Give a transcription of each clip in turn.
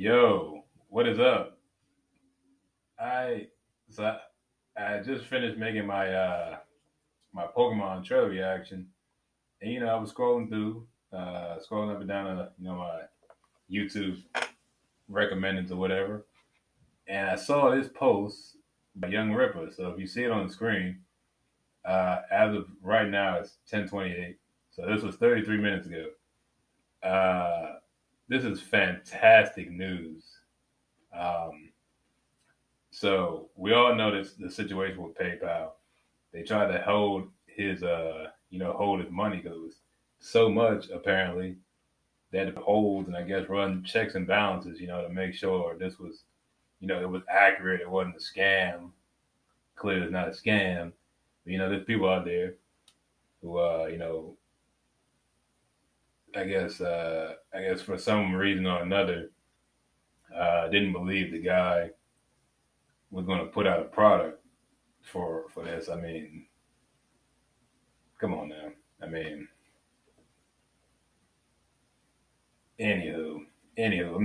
Yo, what is up? I so I just finished making my Pokemon trail reaction, and I was scrolling through, scrolling up and down, my YouTube recommendeds or whatever, and I saw this post by Young Ripper. So if you see it on the screen, as of right now, it's 10:28. So this was 33 minutes ago. Uh, this is fantastic news. Um, So we all know this the situation with PayPal. They tried to hold his money because it was so much apparently. They had to hold and I guess run checks and balances, to make sure this was, it was accurate. It wasn't a scam. Clear it's not a scam. But, there's people out there who, I guess for some reason or another, didn't believe the guy was going to put out a product for this. I mean, come on now. I mean, anywho, anywho, I'm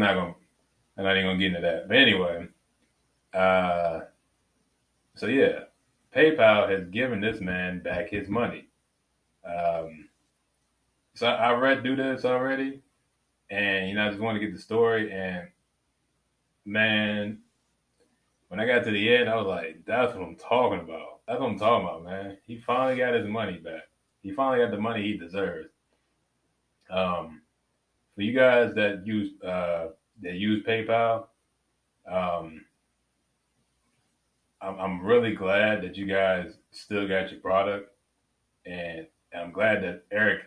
not even gonna get into that. But anyway, uh, so yeah, PayPal has given this man back his money. Um, so I read through this already, and I just want to get the story. And man, when I got to the end, I was like, "That's what I'm talking about. That's what I'm talking about, man. He finally got his money back. He finally got the money he deserves." Um, for you guys that use PayPal, um, I'm really glad that you guys still got your product, and I'm glad that Eric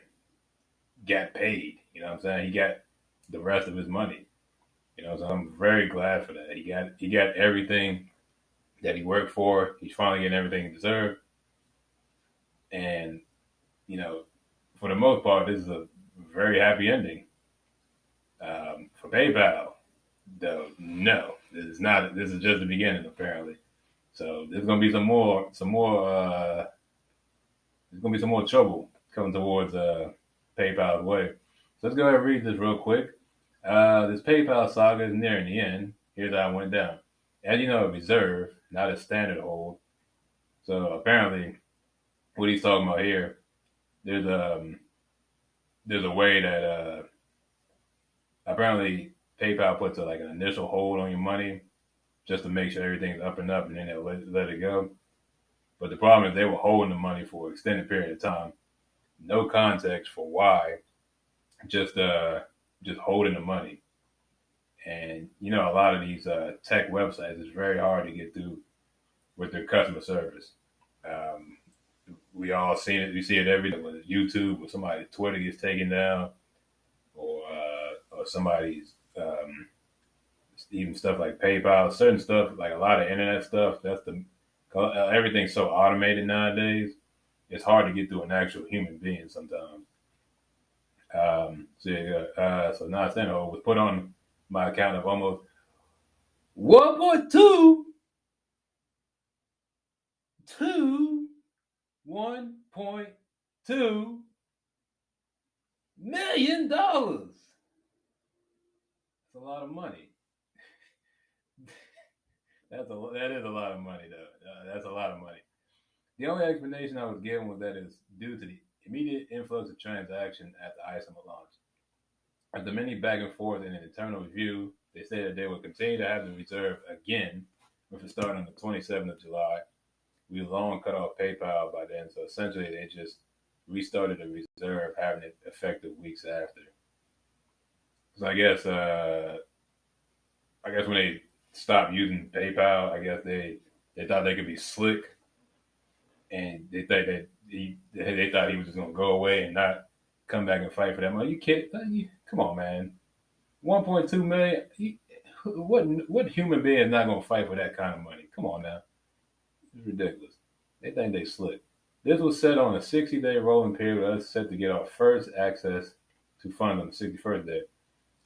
got paid. You know what I'm saying? He got the rest of his money. So I'm very glad for that. He got everything that he worked for. He's finally getting everything he deserved, and you know, for the most part, this is a very happy ending for PayPal. Though no, this is not. This is just the beginning, apparently. So there's gonna be some more trouble coming towards PayPal's way. So let's go ahead and read this real quick. This PayPal saga is nearing the end. Here's how it went down. As you know, a reserve, not a standard hold. So apparently, what he's talking about here, there's there's a way that apparently PayPal puts like an initial hold on your money just to make sure everything's up and up, and then they'll let it go. But the problem is they were holding the money for an extended period of time. No context for why. Just holding the money. And a lot of these tech websites is very hard to get through with their customer service. Um, we all seen it. We see it every day. Whether it's YouTube or somebody's Twitter gets taken down, or somebody's even stuff like PayPal, certain stuff like a lot of internet stuff. Everything's so automated nowadays. It's hard to get through an actual human being sometimes. So now Stano was put on my account of almost 1.2 million dollars. That's a lot of money. That is a lot of money though. That's a lot of money. The only explanation I was given was that it's due to the immediate influx of transaction at the iSummer launch. After many back and forth and an internal review, they said that they would continue to have the reserve again with it starting on the 27th of July. We long cut off PayPal by then, so essentially they just restarted the reserve, having it effective weeks after. So I guess when they stopped using PayPal, I guess they thought they could be slick, and they thought he was just gonna go away and not come back and fight for them. Like, you kidding? Come on, man. 1.2 million. What human being is not gonna fight for that kind of money? Come on now, it's ridiculous. They think they slick. This was set on a 60-day rolling period with us set to get our first access to funds on the 61st day.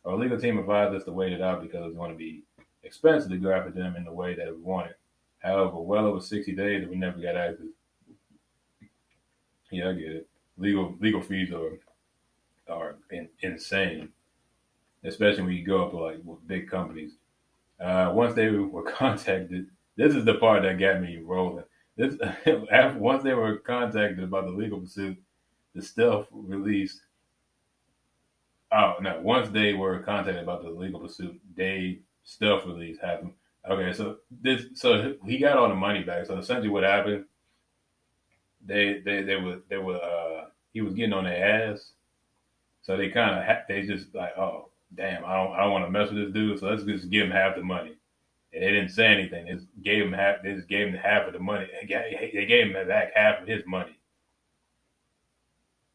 Our legal team advised us to wait it out because it was going to be expensive to go after them in the way that we wanted. However, well over 60 days, we never got access. Yeah, I get it. Legal fees are insane. especially when you go up like with big companies. Once they were contacted, this is the part that got me rolling. This once they were contacted about the legal pursuit, the stealth released. Oh no! Once they were contacted about the legal pursuit, they stealth release happened. Okay, so he got all the money back. So essentially, what happened? They were he was getting on their ass. So they kind of they just like, oh damn, I don't want to mess with this dude. So let's just give him half the money. And they didn't say anything. They just gave him half. They just gave him half of the money. They gave him back half of his money.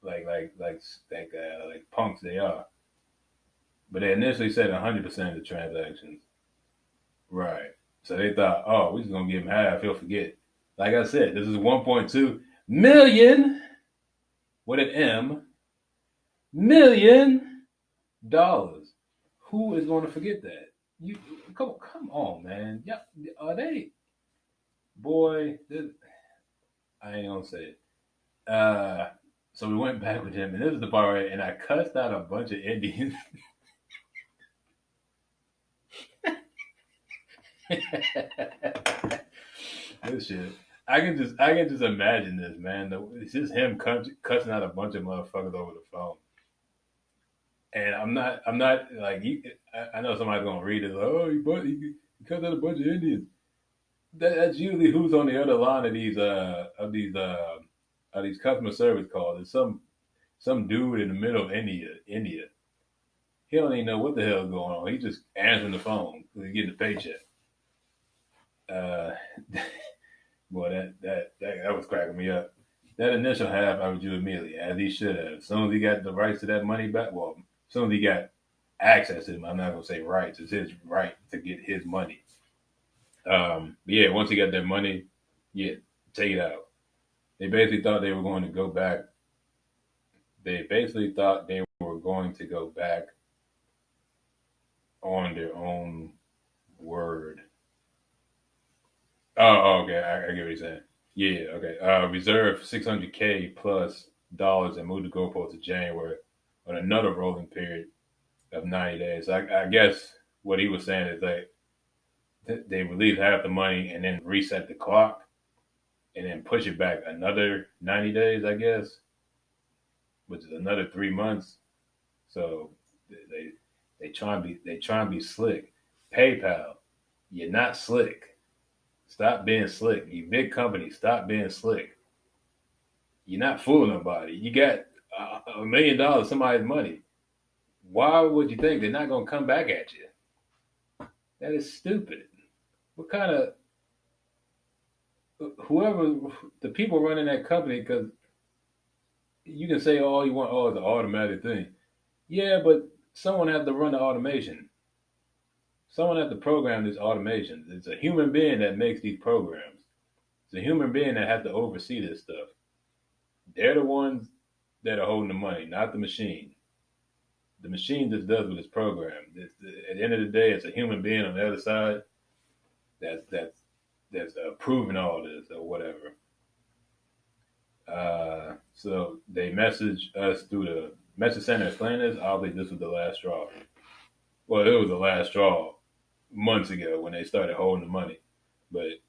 Like punks they are. But they initially said 100% of the transactions. Right. So they thought, oh, we're just gonna give him half. He'll forget. Like I said, this is 1.2 million with an $1 million. Who is going to forget that? You come on, man. Yeah, are they? Boy, I ain't gonna say it. Uh, so we went back with him, and this is the part where, and I cussed out a bunch of Indians. This shit. I can just imagine this, man. It's just him cussing out a bunch of motherfuckers over the phone. And I'm not like I know somebody's gonna read it. Like, oh, he cussed out a bunch of Indians. That's usually who's on the other line of these customer service calls. It's some dude in the middle of India. He don't even know what the hell is going on. He just answering the phone because he's getting a paycheck. Uh, boy, that was cracking me up. That initial half, I would do immediately, as he should have. As soon as he got the rights to that money back, well, as soon as he got access to them, I'm not gonna say rights. It's his right to get his money. Yeah, once he got that money, yeah, take it out. They basically thought they were going to go back. They basically thought they were going to go back on their own word. Oh, okay. I get what you're saying. Yeah, okay. Reserve 600K plus dollars and move the goalpost to January on another rolling period of 90 days. I guess what he was saying is they release half the money and then reset the clock and then push it back another 90 days, I guess, which is another 3 months. So they they try and be slick. PayPal, you're not slick. Stop being slick. You big company, stop being slick. You're not fooling nobody. You got $1 million, somebody's money. Why would you think they're not gonna come back at you? That is stupid. What kind of whoever the people running that company? Because you can say all you want. Oh, it's an automatic thing. Yeah, but someone has to run the automation. Someone has to program this automation. It's a human being that makes these programs. It's a human being that has to oversee this stuff. They're the ones that are holding the money, not the machine. The machine just does what it's programmed. At the end of the day, it's a human being on the other side that's approving all this or whatever. So they messaged us through the message center explaining this. Obviously, this was the last straw. Well, it was the last straw months ago when they started holding the money. But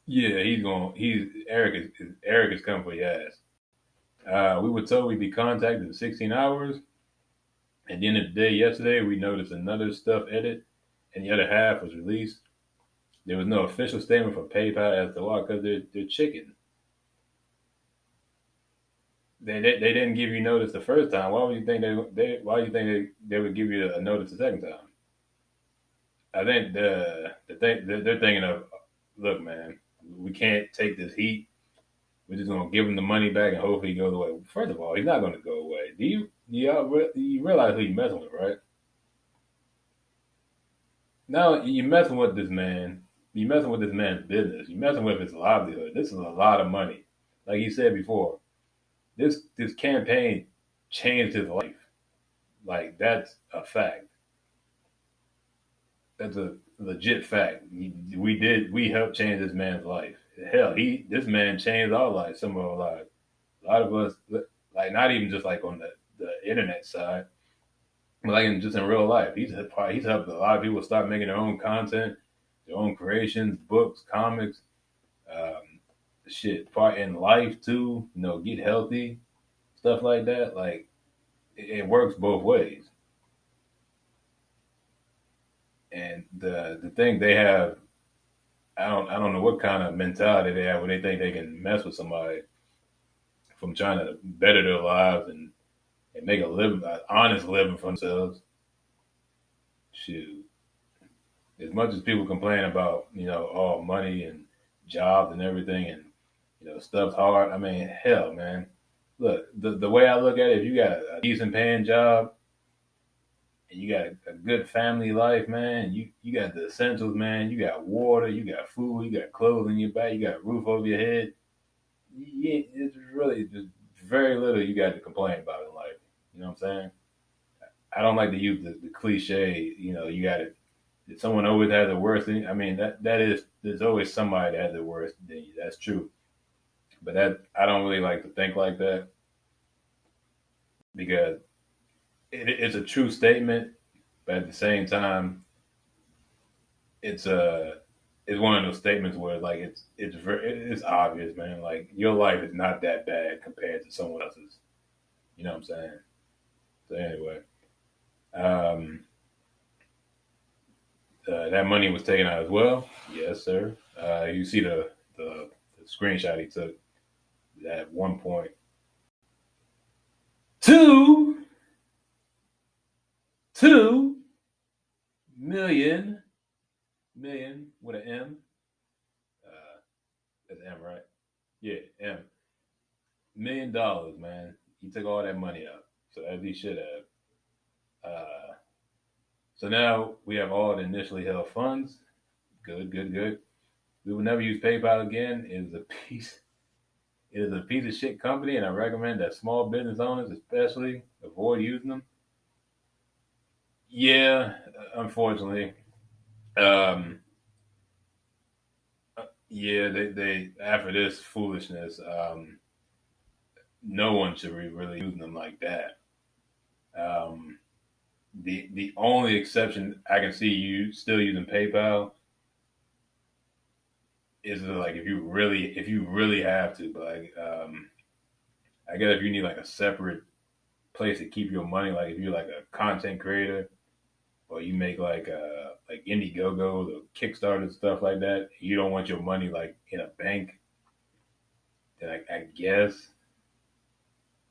yeah, he's going. He's Eric is coming for your ass. We were told we'd be contacted in 16 hours. At the end of the day, yesterday, we noticed another stuff edit, and the other half was released. There was no official statement from PayPal as to why, because they're chicken. They didn't give you notice the first time. Why would you think why do you think they would give you a notice the second time? I think they're thinking of, look, man, we can't take this heat. We're just gonna give him the money back and hopefully he goes away. First of all, he's not gonna go away. Do you realize who you're messing with, right? Now you're messing with this man. You're messing with this man's business. You're messing with his livelihood. This is a lot of money. Like you said before, this campaign changed his life. Like that's a fact. That's a legit fact. We helped change this man's life. Hell, this man changed our lives, some of our lives. A lot of us, like not even just like on the internet side. like just in real life, he's helped a lot of people start making their own content, their own creations, books, comics, um, shit. Part in life too, get healthy, stuff like that. Like it works both ways. And the thing they have, I don't know what kind of mentality they have where they think they can mess with somebody from trying to better their lives and make a living, an honest living for themselves. Shoot, as much as people complain about all money and jobs and everything, and stuff's hard. I mean, hell, man. Look, the way I look at it, if you got a decent paying job and you got a good family life, man, you got the essentials, man. You got water, you got food, you got clothes in your back, you got a roof over your head. It's really just very little you got to complain about in life. You know what I'm saying? I don't like to use the cliche. You got to. Someone always has the worst thing. I mean, that is there's always somebody that has the worst than you. That's true. But that I don't really like to think like that because it's a true statement, but at the same time, it's a it's one of those statements where like it's obvious, man. Like your life is not that bad compared to someone else's. You know what I'm saying? So anyway, um, that money was taken out as well. Yes, sir. You see the screenshot he took at 1.22 million with an M. That's M, right? Yeah, $1 million, man. He took all that money out, so as he should have. So now we have all the initially held funds. Good, good, good. We will never use PayPal again. It is a piece of shit company, and I recommend that small business owners, especially, avoid using them. Yeah, unfortunately. Um, yeah, they after this foolishness, no one should be really using them like that. Um, the only exception I can see you still using PayPal is like if you really have to, but like I guess if you need like a separate place to keep your money, like if you're like a content creator or you make like Indiegogo or Kickstarter stuff like that, you don't want your money like in a bank. Then I guess,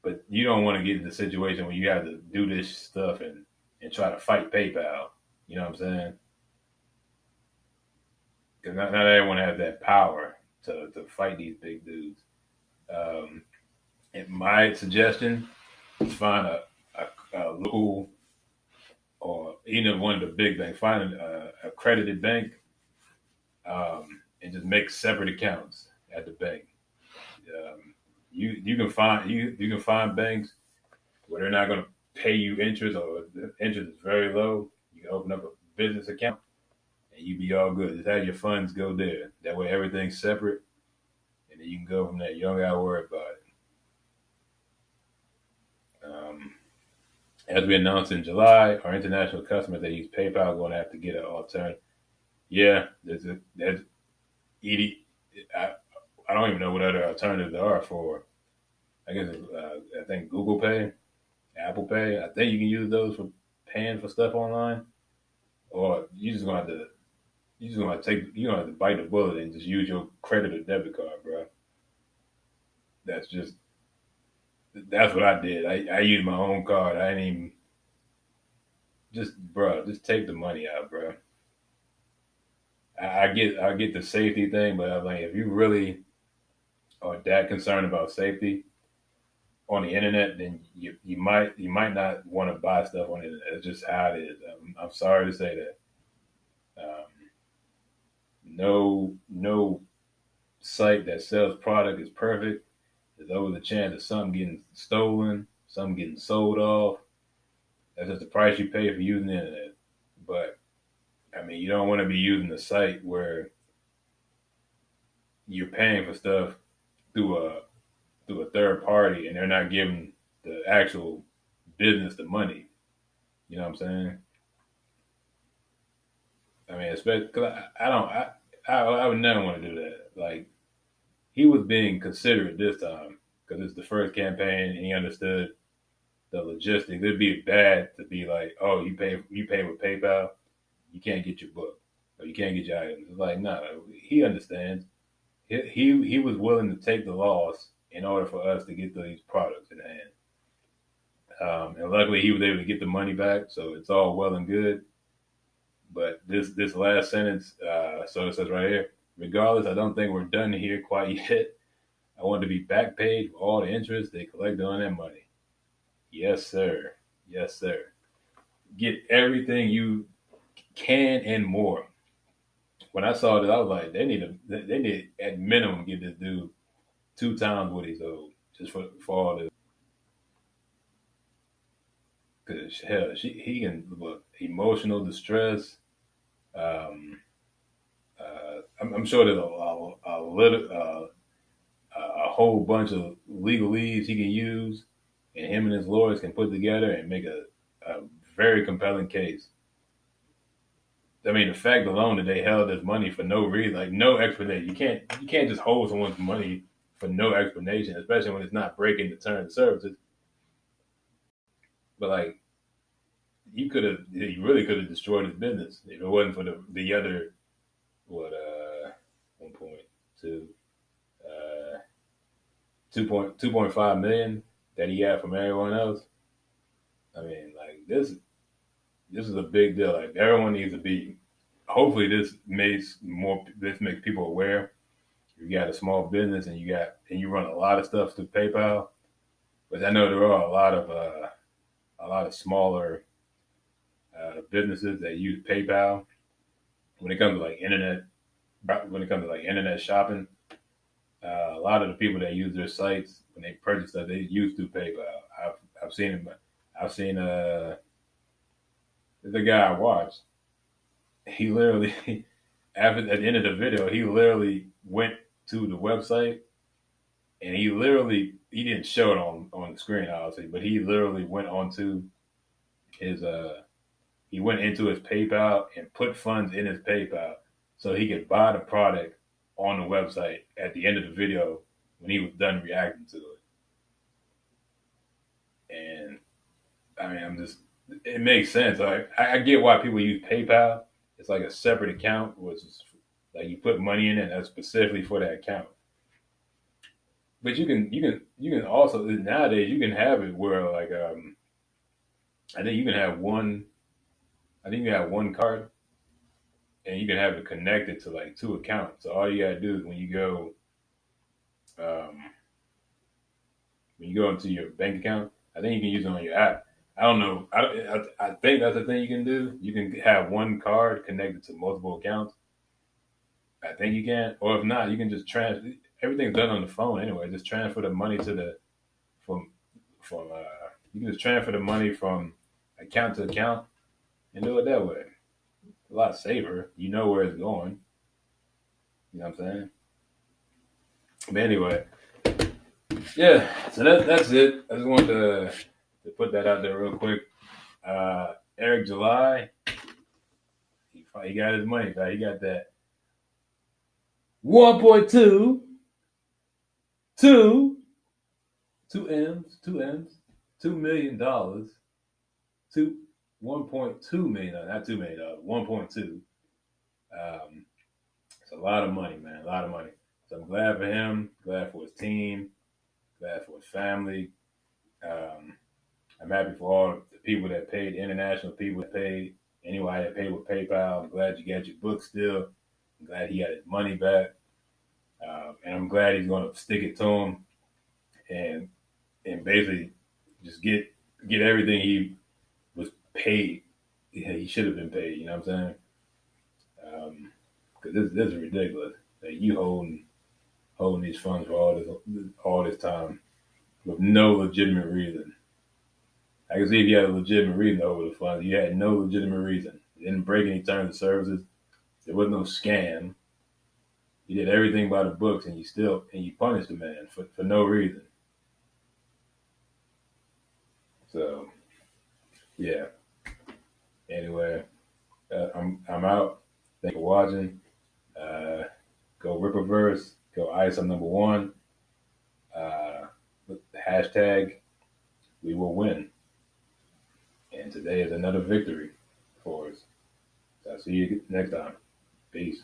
but you don't want to get in the situation where you have to do this stuff and try to fight PayPal. You know what I'm saying? Because not everyone has that power to fight these big dudes. Um, and my suggestion is find a local or even one of the big banks, find a accredited bank and just make separate accounts at the bank. You can find banks where they're not going to pay you interest or the interest is very low. You can open up a business account and you be all good. Just have your funds go there. That way everything's separate, and then you can go from there. You don't got to worry about it. As we announced in July, our international customers that use PayPal are going to have to get an alternative. Yeah, there's ED. I, I don't even know what other alternatives there are for. I guess I think Google Pay, Apple Pay. I think you can use those for paying for stuff online, or you gonna have to bite the bullet and just use your credit or debit card, bro. That's just that's what I did. I used my own card. I didn't even just take the money out, bro. I get the safety thing, but I'm like, if you really are that concerned about safety on the internet, then you might not want to buy stuff on the internet. It's just how it is. I'm sorry to say that. Um, no site that sells product is perfect. There's always a chance of something getting stolen, something getting sold off. That's just the price you pay for using the internet. But I mean, you don't want to be using a site where you're paying for stuff through a third party and they're not giving the actual business the money. You know what I'm saying? I mean, especially because I don't, I would never want to do that. Like he was being considerate this time because it's the first campaign and he understood the logistics. It'd be bad to be like, oh, you pay with PayPal, you can't get your book or you can't get your items. It's like, no, he understands. He was willing to take the loss in order for us to get these products in hand. And luckily, he was able to get the money back, so it's all well and good. But this last sentence, so it says right here. Regardless, I don't think we're done here quite yet. I want to be back paid for all the interest they collected on that money. Yes, sir. Yes, sir. Get everything you can and more. When I saw that, I was like, they need at minimum get this dude 2 times what he's owed just for all this. Because hell, he can look emotional distress. Um, I'm sure there's a whole bunch of legalese he can use, and him and his lawyers can put together and make a very compelling case. I mean, the fact alone that they held his money for no reason, like no explanation. You can't just hold someone's money for no explanation, especially when it's not breaking the terms of services. But like, he really could have destroyed his business if it wasn't for the other what 1.2 uh 2.5 million that he had from everyone else. I mean, like this is a big deal. Like everyone needs to be. Hopefully, this makes people aware. You got a small business and you run a lot of stuff through PayPal, but I know there are a lot of smaller businesses that use PayPal when it comes to like internet shopping. A lot of the people that use their sites when they purchase stuff, they use through PayPal. I've seen him. I've seen the guy I watched. He literally after at the end of the video, he literally went to the website and he didn't show it on the screen obviously, but he literally went onto his he went into his PayPal and put funds in his PayPal so he could buy the product on the website at the end of the video when he was done reacting to it. And I mean, it makes sense. I get why people use PayPal. It's like a separate account, which is like you put money in it that's specifically for that account. But you can also nowadays you can have it where like I think you can have one I think you have one card and you can have it connected to like two accounts. So all you gotta do is um, when you go into your bank account, I think you can use it on your app. I don't know. I think that's the thing you can do. You can have one card connected to multiple accounts. I think you can, or if not, you can just transfer. Everything's done on the phone anyway. Just transfer the money to the from from. You can just transfer the money from account to account and do it that way. A lot safer. You know where it's going. You know what I'm saying? But anyway, yeah. So that's it. I just wanted to put that out there real quick. Eric July, he got his money back. He got that 1.2, two, two M's, $2 million, two 1.2 million, not $2 million, 1.2. It's a lot of money, man, a lot of money. So I'm glad for him, glad for his team, glad for his family. Um, I'm happy for all the people that paid, international people that paid, anybody that paid with PayPal. I'm glad you got your book still. I'm glad he got his money back. And I'm glad he's going to stick it to him and basically just get everything he was paid. Yeah, he should have been paid. You know what I'm saying? Because this is ridiculous. That you holding these funds for all this time with no legitimate reason. I can see if you had a legitimate reason to hold the funds. You had no legitimate reason. You didn't break any terms of services. There was no scam. You did everything by the books, and you punished the man for no reason. So yeah. Anyway, I'm out. Thank you for watching. Uh, go Ripperverse. Go Ice. I'm number one. Uh, hashtag we will win. And today is another victory for us. So I'll see you next time. Peace.